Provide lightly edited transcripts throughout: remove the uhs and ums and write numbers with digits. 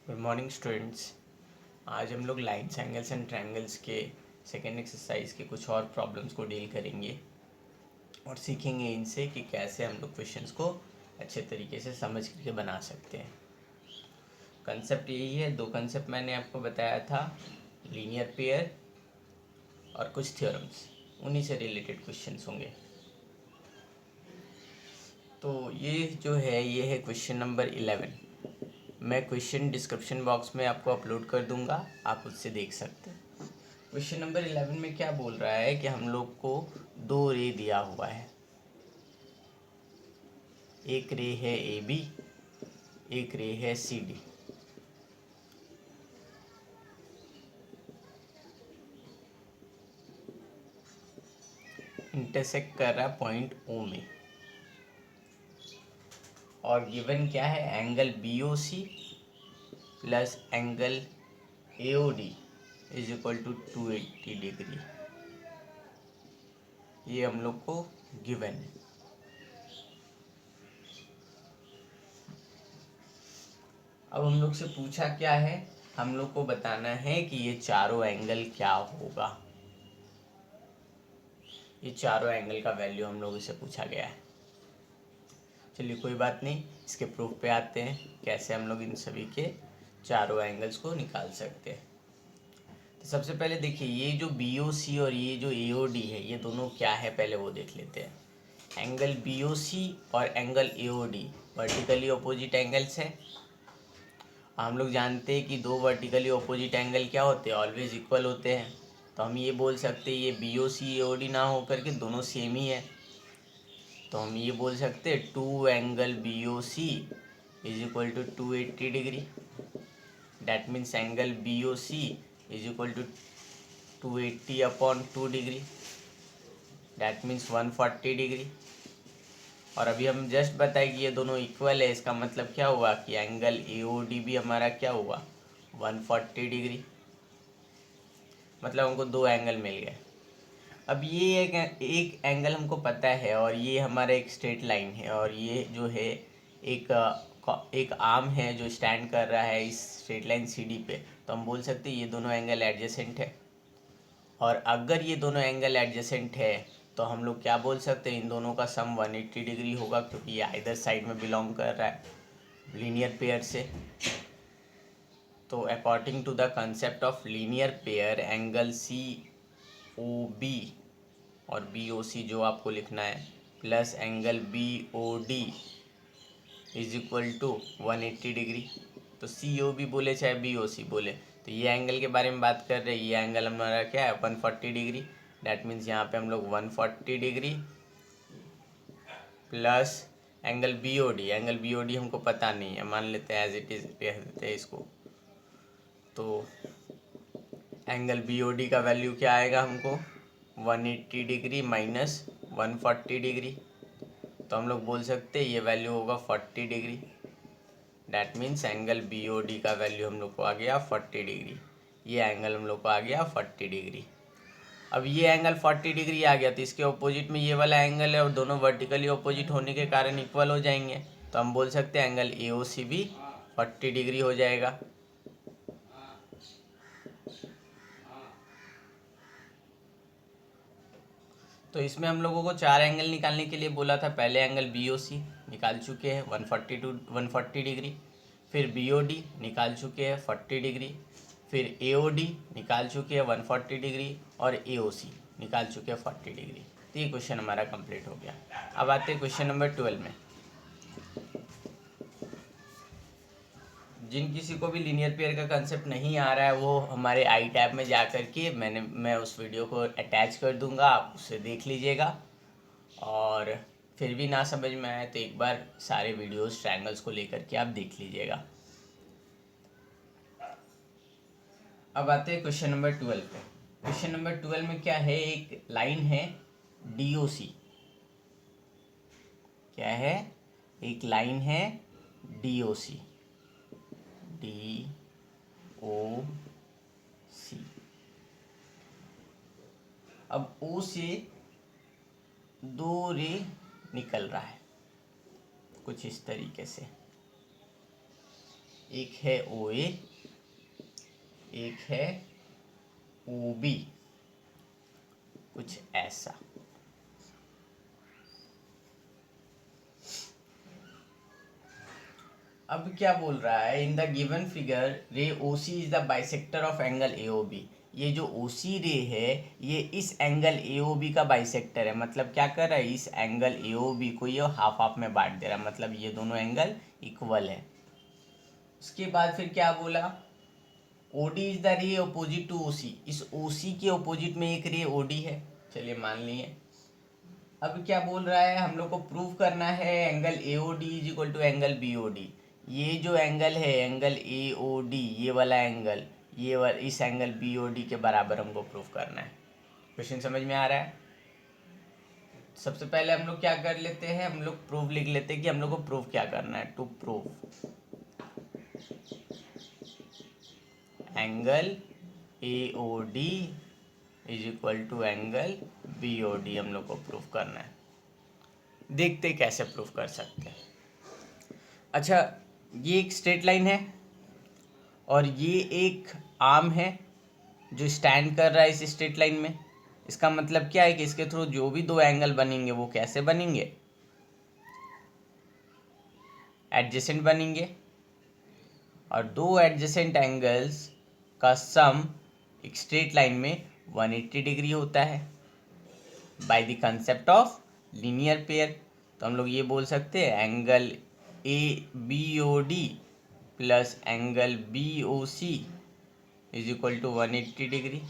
Good morning students. आज हम लोग लाइन्स एंगल्स एंड ट्रायंगल्स के सेकेंड एक्सरसाइज के कुछ और प्रॉब्लम्स को डील करेंगे और सीखेंगे इनसे कि कैसे हम लोग क्वेश्चंस को अच्छे तरीके से समझ करके बना सकते हैं। कंसेप्ट यही है, दो कंसेप्ट मैंने आपको बताया था, लीनियर पेयर और कुछ थ्योरम्स, उन्हीं से रिलेटेड क्वेश्चंस होंगे। तो ये जो है ये है क्वेश्चन नंबर 11। मैं क्वेश्चन डिस्क्रिप्शन बॉक्स में आपको अपलोड कर दूंगा, आप उससे देख सकते हैं। क्वेश्चन नंबर 11 में क्या बोल रहा है कि हम लोग को दो रे दिया हुआ है। एक रे है ए बी, एक रे है सी डी। इंटरसेक्ट कर रहा है पॉइंट ओ में और गिवन क्या है, angle b o c plus angle a o d is equal to 280 degree. ये हम लोग को गिवन है। अब हम लोग से पूछा क्या है, हम लोग को बताना है कि ये चारों एंगल क्या होगा। ये चारों एंगल का वैल्यू हम लोग से पूछा गया है। चलिए कोई बात नहीं, इसके प्रूफ पे आते हैं कैसे हम लोग इन सभी के चारों एंगल्स को निकाल सकते हैं। तो सबसे पहले देखिए, ये जो बी ओ सी और ये जो ए ओ डी है, ये दोनों क्या है पहले वो देख लेते हैं। एंगल बी ओ सी और angle a o d vertically opposite angles हैं। हम लोग जानते हैं कि दो वर्टिकली अपोजिट एंगल क्या होते हैं, ऑलवेज इक्वल होते हैं। तो हम ये बोल सकते हैं ये बी ओ सी ए ओ डी ना हो करके दोनों सेम ही है। तो हम ये बोल सकते हैं two angle b o c is equal to 280 degree. That means angle b o c is equal to 280 upon 2 degree, that means 140 degree. और अभी हम जस्ट बताए कि ये दोनों इक्वल है, इसका मतलब क्या हुआ कि एंगल ए ओ डी भी हमारा क्या हुआ, 140 डिग्री। मतलब हमको दो एंगल मिल गए। अब ये एक एंगल हमको पता है और ये हमारा एक स्ट्रेट लाइन है और ये जो है एक आर्म है जो स्टैंड कर रहा है इस स्ट्रेट लाइन सी डी पे। तो हम बोल सकते हैं ये दोनों एंगल एडजेसेंट है। और अगर ये दोनों एंगल एडजेसेंट है तो हम लोग क्या बोल सकते हैं, इन दोनों का सम 180 डिग्री होगा, क्योंकि ये आइदर साइड में बिलोंग कर रहा है लीनियर पेयर से। तो according to the concept of linear pair, angle c o b और बी ओ सी जो आपको लिखना है plus angle b o d is equal to 180 degree. तो सी ओ बी बोले चाहे बी ओ सी बोले, तो ये एंगल के बारे में बात कर रहे हैं। ये एंगल हमारा क्या है, 140 डिग्री। डैट मीन्स यहाँ पे हम लोग 140 degree plus angle b o d. Angle b o d हमको पता नहीं है, मान लेते हैं एज इट इज, रह देते हैं इसको। तो एंगल बी ओ डी का वैल्यू क्या आएगा हमको, 180 डिग्री माइनस 140 डिग्री। तो हम लोग बोल सकते हैं ये वैल्यू होगा 40 degree. That means angle b o d का वैल्यू हम लोग को आ गया 40 डिग्री। ये एंगल हम लोग को आ गया 40 डिग्री। अब ये एंगल 40 डिग्री आ गया तो इसके ऑपोजिट में ये वाला एंगल है और दोनों वर्टिकली ऑपोजिट होने के कारण इक्वल हो जाएंगे। तो हम बोल सकते हैं एंगल ए ओ सी भी 40 डिग्री हो जाएगा। तो इसमें हम लोगों को चार एंगल निकालने के लिए बोला था। पहले एंगल बी ओ सी निकाल चुके हैं 140 डिग्री, फिर बी ओ डी निकाल चुके हैं 40 डिग्री, फिर ए ओ डी निकाल चुके हैं 140 डिग्री और ए ओ सी निकाल चुके हैं 40 डिग्री। तो ये क्वेश्चन हमारा कंप्लीट हो गया। अब आते हैं क्वेश्चन नंबर 12 में। जिन किसी को भी लीनियर पेयर का कंसेप्ट नहीं आ रहा है वो हमारे आई टैब में जा कर के मैं उस वीडियो को अटैच कर दूंगा, आप उसे देख लीजिएगा। और फिर भी ना समझ में आए तो एक बार सारे वीडियोस ट्रायंगल्स को लेकर के आप देख लीजिएगा। अब आते हैं क्वेश्चन नंबर 12 पे। क्वेश्चन नंबर 12 में क्या है, एक लाइन है डी ओ सी। क्या है, एक लाइन है डी ओ सी, डी ओ सी। अब ओ से दो रे निकल रहा है कुछ इस तरीके से। एक है OA, एक है OB, कुछ ऐसा। अब क्या बोल रहा है, इन द गिवन फिगर रे OC is the bisector of angle AOB। ये जो OC रे है ये इस एंगल AOB का बाइसेक्टर है। मतलब क्या कर रहा है, इस एंगल AOB को ये हाफ हाफ में बांट दे रहा है, मतलब ये दोनों एंगल इक्वल है। उसके बाद फिर क्या बोला, OD is the ray opposite to OC। इस OC के अपोजिट में एक रे OD है, चलिए मान लिए। अब क्या बोल रहा है, हम लोग को प्रूव करना है angle AOD is equal to angle BOD। ये जो एंगल है एंगल AOD, ये वाला एंगल, इस एंगल BOD के बराबर हमको प्रूव करना है। क्वेश्चन समझ में आ रहा है। सबसे पहले हम लोग क्या कर लेते हैं, हम लोग प्रूफ लिख लेते हैं कि हम लोग को प्रूफ क्या करना है। To prove angle AOD is equal to angle BOD हम लोग को प्रूफ करना है। देखते कैसे प्रूफ कर सकते हैं। अच्छा, ये एक स्ट्रेट लाइन है और ये एक आर्म है जो स्टैंड कर रहा है इस स्ट्रेट लाइन में। इसका मतलब क्या है कि इसके थ्रू जो भी दो एंगल बनेंगे वो कैसे बनेंगे, एडजेसेंट बनेंगे। और दो एडजेसेंट एंगल्स का सम एक स्ट्रेट लाइन में 180 डिग्री होता है by the concept of linear pair. तो हम लोग ये बोल सकते हैं एंगल ABOD प्लस angle BOC is equal to 180 degree,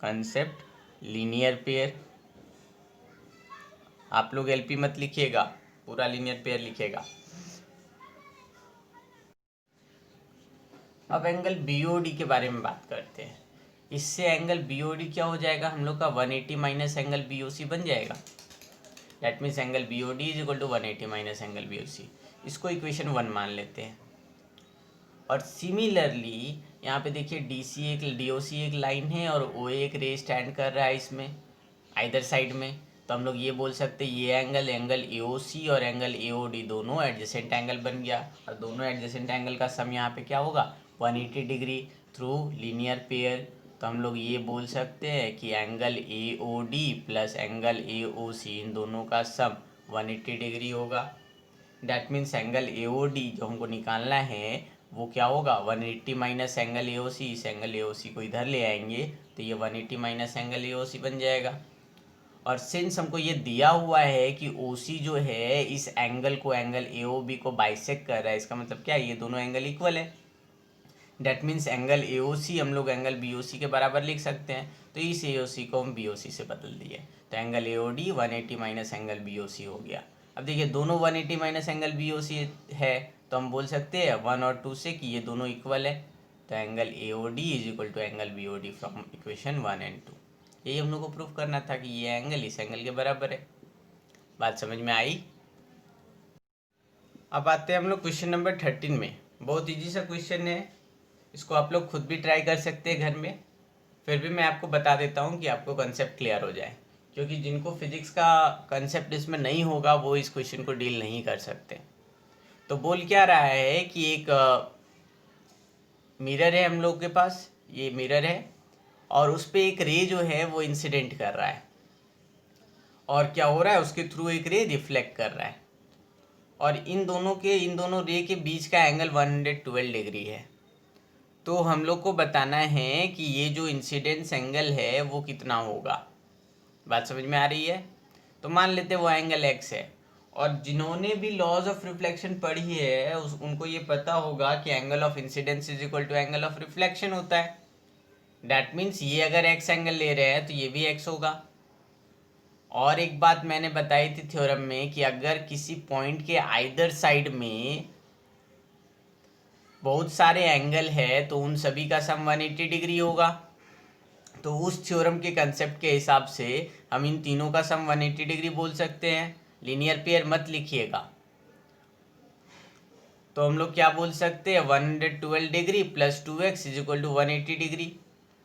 concept linear pair. आप लोग LP मत लिखिएगा, पूरा लीनियर पेयर लिखिएगा। अब एंगल BOD के बारे में बात करते हैं। इससे एंगल BOD क्या हो जाएगा, हम लोग का 180 माइनस एंगल BOC बन जाएगा। That means angle BOD is equal to 180 minus angle BOC। इसको इक्वेशन 1 मान लेते हैं। और सिमिलरली यहाँ पे देखिए DOC एक लाइन है और OA एक रे स्टैंड कर रहा है इसमें आइदर साइड में। तो हम लोग ये बोल सकते हैं ये एंगल AOC और एंगल AOD दोनों एडजेसेंट एंगल बन गया। और दोनों एडजेसेंट एंगल का सम यहाँ पे क्या होगा, 180 डिग्री थ्रू लीनियर पेयर। तो हम लोग ये बोल सकते हैं कि angle AOD plus angle AOC इन दोनों का सम 180 डिग्री होगा। डैट मीन्स एंगल AOD जो हमको निकालना है वो क्या होगा, 180 माइनस एंगल AOC। इस एंगल AOC को इधर ले आएंगे तो ये 180 माइनस एंगल AOC बन जाएगा। और सिंस हमको ये दिया हुआ है कि OC जो है इस एंगल को, एंगल AOB को बाइसेक्ट कर रहा है, इसका मतलब क्या है, ये दोनों एंगल इक्वल है। डैट मीन्स एंगल AOC हम लोग एंगल BOC के बराबर लिख सकते हैं। तो इस AOC को हम BOC से बदल दिए तो angle AOD 180 minus angle BOC हो गया। अब देखिए दोनों 180 माइनस एंगल BOC है तो हम बोल सकते हैं 1 और 2 से कि ये दोनों इक्वल है। तो angle AOD is equal to angle BOD from equation 1 and 2। यही हम लोग को प्रूफ करना था कि ये एंगल इस एंगल के बराबर है। बात समझ में आई। अब आते हैं हम लोग क्वेश्चन नंबर 13 में। बहुत इजी सा क्वेश्चन है, इसको आप लोग खुद भी ट्राई कर सकते हैं घर में। फिर भी मैं आपको बता देता हूँ कि आपको कंसेप्ट क्लियर हो जाए, क्योंकि जिनको फिजिक्स का कंसेप्ट इसमें नहीं होगा वो इस क्वेश्चन को डील नहीं कर सकते। तो बोल क्या रहा है कि एक मिरर है हम लोग के पास, ये मिरर है और उस पर एक रे जो है वो इंसिडेंट कर रहा है और क्या हो रहा है, उसके थ्रू एक रे रिफ्लेक्ट कर रहा है। और इन दोनों रे के बीच का एंगल 112 डिग्री है। तो हम लोग को बताना है कि ये जो इंसिडेंस एंगल है वो कितना होगा। बात समझ में आ रही है। तो मान लेते हैं वो एंगल x है। और जिन्होंने भी लॉज ऑफ रिफ्लेक्शन पढ़ी है उनको ये पता होगा कि angle of incidence is equal to angle of reflection होता है। डैट मीन्स ये अगर x एंगल ले रहे हैं तो ये भी x होगा। और एक बात मैंने बताई थी थ्योरम में कि अगर किसी पॉइंट के आइदर साइड में बहुत सारे एंगल है तो उन सभी का सम 180 डिग्री होगा। तो उस थ्योरम के कंसेप्ट के हिसाब से हम इन तीनों का सम 180 डिग्री बोल सकते हैं। लीनियर पेयर मत लिखिएगा। तो हम लोग क्या बोल सकते हैं, 112 degree plus 2x is equal to 180 degree.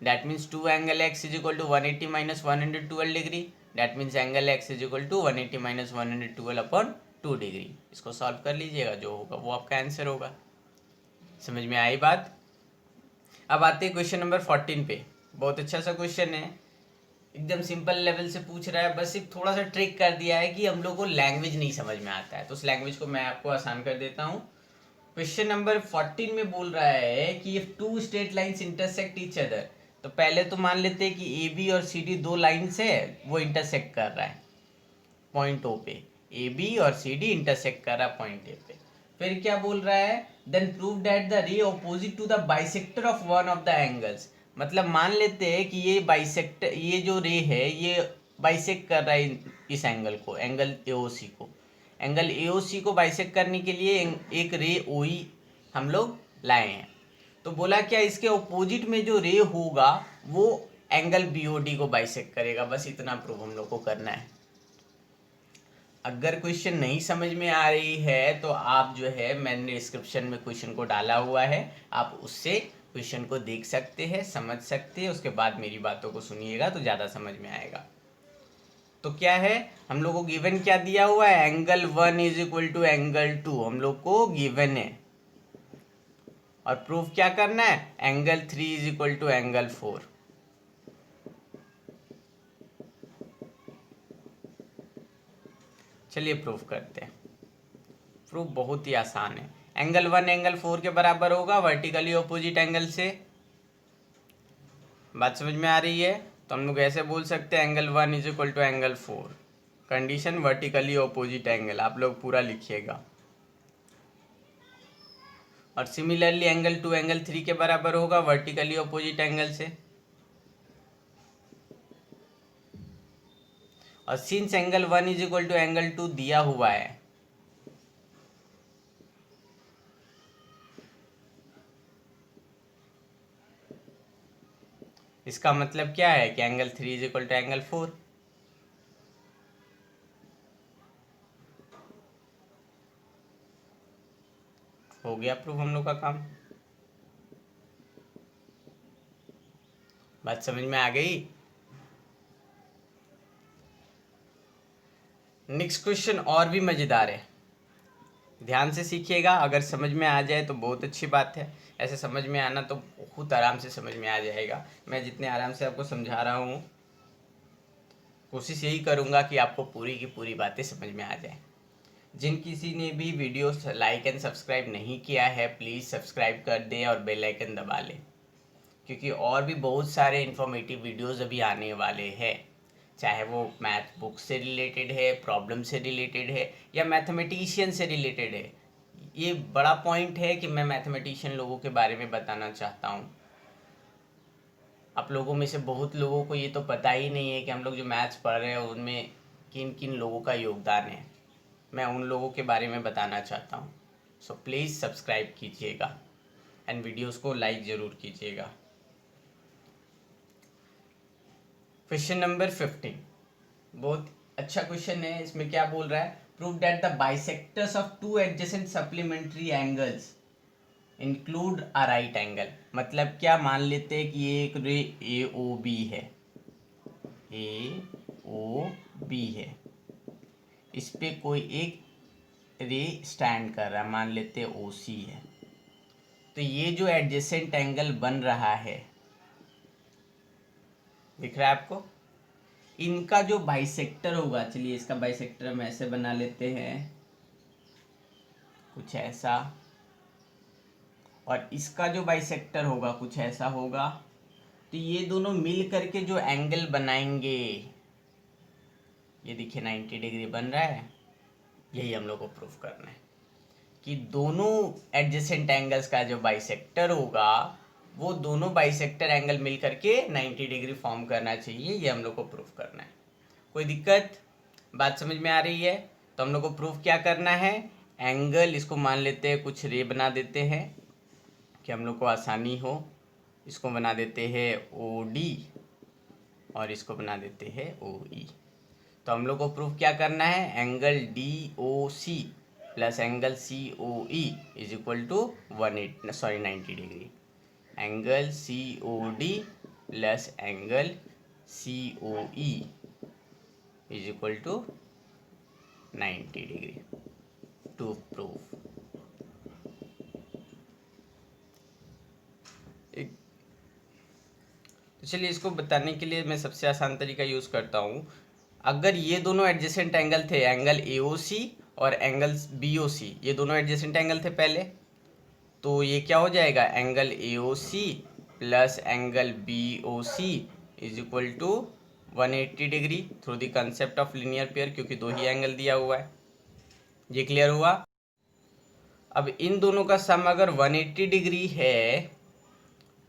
That means 2 angle x is equal to 180 minus 112 degree. That means angle x is equal to 180 minus 112 upon 2 degree. इसको सॉल्व कर लीजिएगा, जो होगा वो आपका आंसर होगा। समझ में आई बात। अब आते हैं क्वेश्चन नंबर 14 पे। बहुत अच्छा सा क्वेश्चन है, एकदम सिंपल लेवल से पूछ रहा है, बस सिर्फ थोड़ा सा ट्रिक कर दिया है कि हम लोग को लैंग्वेज नहीं समझ में आता है, तो उस लैंग्वेज को मैं आपको आसान कर देता हूँ। क्वेश्चन नंबर 14 में बोल रहा है कि if two straight lines intersect each other, तो पहले तो मान लेते हैं कि ए बी और सी डी दो लाइन्स है, वो इंटरसेक्ट कर रहा है पॉइंट ओ पे, ए बी और सी डी इंटरसेक्ट कर रहा है पॉइंट ए पे। फिर क्या बोल रहा है, then prove that the ray opposite to the bisector of one of the angles. मतलब मान लेते हैं कि ये बाइसेक्टर, ये जो रे है ये बाइसेक्ट कर रहा है इस एंगल को, एंगल एओसी को। एंगल एओसी को बाइसेक्ट करने के लिए एक रे ओई हम लोग लाए हैं। तो बोला क्या, इसके ऑपोजिट में जो रे होगा वो एंगल बीओडी को बाइसेक्ट करेगा। बस इतना प्रूव हम लोग को करना है। अगर क्वेश्चन नहीं समझ में आ रही है तो आप जो है, मैंने डिस्क्रिप्शन में क्वेश्चन को डाला हुआ है, आप उससे क्वेश्चन को देख सकते हैं, समझ सकते हैं, उसके बाद मेरी बातों को सुनिएगा तो ज़्यादा समझ में आएगा। तो क्या है, हम लोग को गिवन क्या दिया हुआ है, angle 1 is equal to angle 2 हम लोग को गिवन है। और प्रूफ क्या करना है, angle 3 is equal to angle 4। चलिए प्रूफ करते हैं। प्रूफ बहुत ही आसान है। एंगल 1 एंगल 4 के बराबर होगा वर्टिकली ऑपोजिट एंगल से। बात समझ में आ रही है? तो हम लोग ऐसे बोल सकते हैं, angle 1 is equal to angle 4, condition vertically opposite angle, आप लोग पूरा लिखिएगा। और सिमिलरली एंगल 2 एंगल 3 के बराबर होगा वर्टिकली ऑपोजिट एंगल से। और since angle 1 is equal to angle 2 दिया हुआ है, इसका मतलब क्या है कि angle 3 is equal to angle 4। हो गया प्रूफ हम लोग का काम। बात समझ में आ गई? नेक्स्ट क्वेश्चन और भी मजेदार है, ध्यान से सीखिएगा। अगर समझ में आ जाए तो बहुत अच्छी बात है, ऐसे समझ में आना तो बहुत आराम से समझ में आ जाएगा। मैं जितने आराम से आपको समझा रहा हूँ, कोशिश यही करूँगा कि आपको पूरी की पूरी बातें समझ में आ जाए। जिन किसी ने भी वीडियो लाइक एंड सब्सक्राइब नहीं किया है, प्लीज़ सब्सक्राइब कर दें और बेल आइकन दबा लें, क्योंकि और भी बहुत सारे इन्फॉर्मेटिव वीडियोस अभी आने वाले हैं। चाहे वो मैथ बुक से रिलेटेड है, प्रॉब्लम से रिलेटेड है, या मैथमेटिशियन से रिलेटेड है। ये बड़ा पॉइंट है कि मैं मैथमेटिशियन लोगों के बारे में बताना चाहता हूँ। आप लोगों में से बहुत लोगों को ये तो पता ही नहीं है कि हम लोग जो मैथ्स पढ़ रहे हैं उनमें किन किन लोगों का योगदान है। मैं उन लोगों के बारे में बताना चाहता हूँ। सो प्लीज़ सब्सक्राइब कीजिएगा एंड वीडियोस को लाइक ज़रूर कीजिएगा। क्वेश्चन नंबर 15 बहुत अच्छा क्वेश्चन है। इसमें क्या बोल रहा है, prove that the bisectors of two adjacent supplementary angles include a right angle. मतलब क्या, मान लेते हैं कि ये एक रे ए ओ बी है, ए ओ बी है, इस पे कोई एक रे स्टैंड कर रहा है, मान लेते हैं ओ सी है। तो ये जो एडजेसेंट एंगल बन रहा है, दिख रहा है आपको, इनका जो बाइसेक्टर होगा, चलिए इसका बाइसेक्टर हम ऐसे बना लेते हैं, कुछ ऐसा, और इसका जो बाइसेक्टर होगा कुछ ऐसा होगा। तो ये दोनों मिल करके जो एंगल बनाएंगे, ये देखिए 90 डिग्री बन रहा है। यही हम लोग को प्रूफ करना है कि दोनों एडजेसेंट एंगल्स का जो बाइसेक्टर होगा, वो दोनों बाइसेक्टर एंगल मिल करके 90 डिग्री फॉर्म करना चाहिए। ये हम लोग को प्रूफ करना है। कोई दिक्कत? बात समझ में आ रही है? तो हम लोग को प्रूफ क्या करना है, एंगल, इसको मान लेते हैं कुछ रे बना देते हैं कि हम लोग को आसानी हो। इसको बना देते हैं ओ डी और इसको बना देते हैं ओ ई। तो हम लोग को प्रूफ क्या करना है, angle d o c plus angle c o e is equal to 90 degree. Angle c o d plus angle c o e is equal to 90 degree to proof. तो चलिए इसको बताने के लिए मैं सबसे आसान तरीका यूज़ करता हूँ। अगर ये दोनों एडजेसेंट एंगल थे, एंगल AOC और एंगल BOC, ये दोनों एडजेसेंट एंगल थे पहले, तो ये क्या हो जाएगा, angle AOC plus angle BOC is equal to 180 degree through the concept of linear pair, क्योंकि दो ही एंगल दिया हुआ है। ये क्लियर हुआ। अब इन दोनों का सम अगर 180 डिग्री है,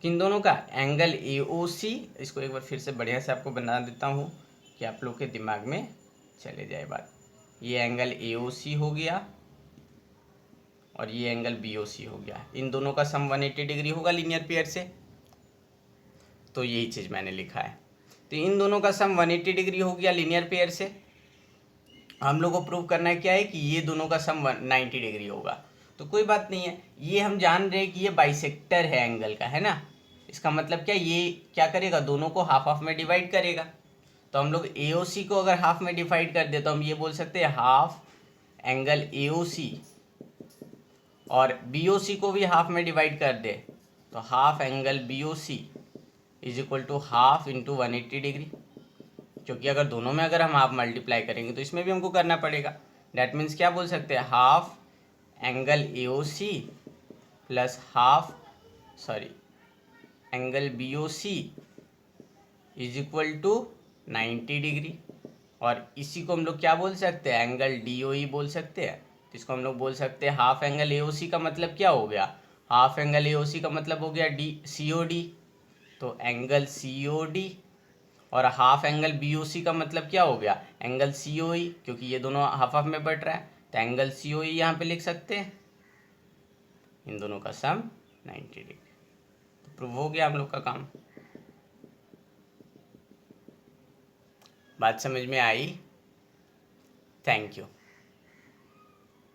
किन दोनों का, एंगल AOC, इसको एक बार फिर से बढ़िया से आपको बना देता हूँ कि आप लोग के दिमाग में चले जाए बात। ये एंगल AOC हो गया और ये एंगल BOC हो गया, इन दोनों का सम 180 डिग्री होगा लीनियर पेयर से, तो यही चीज़ मैंने लिखा है। तो इन दोनों का सम 180 डिग्री हो गया लीनियर पेयर से। हम लोग को प्रूव करना है क्या है कि ये दोनों का सम 90 डिग्री होगा। तो कोई बात नहीं है, ये हम जान रहे हैं कि ये बाइसेक्टर है एंगल का, है ना। इसका मतलब क्या, ये क्या करेगा, दोनों को हाफ हाफ में डिवाइड करेगा। तो हम लोग AOC को अगर हाफ में डिवाइड कर दे तो हम ये बोल सकते हैं हाफ एंगल AOC, और BOC को भी हाफ में डिवाइड कर दे तो half angle BOC is equal to half into 180 degree, क्योंकि अगर दोनों में अगर हम हाफ मल्टीप्लाई करेंगे तो इसमें भी हमको करना पड़ेगा। डैट मीन्स क्या बोल सकते हैं, half angle AOC plus angle BOC is equal to 90 degree, और इसी को हम लोग क्या बोल सकते हैं, एंगल DOE बोल सकते हैं। तो इसको हम लोग बोल सकते हैं हाफ एंगल AOC का मतलब क्या हो गया, हाफ एंगल AOC का मतलब हो गया COD, तो एंगल COD, और हाफ एंगल BOC का मतलब क्या हो गया, एंगल COE, क्योंकि ये दोनों हाफ हाफ में बढ़ रहा है तो एंगल COE यहाँ पे लिख सकते हैं। इन दोनों का सम 90 डिग्री। तो प्रूव हो गया हम लोग का काम। बात समझ में आई? Thank you.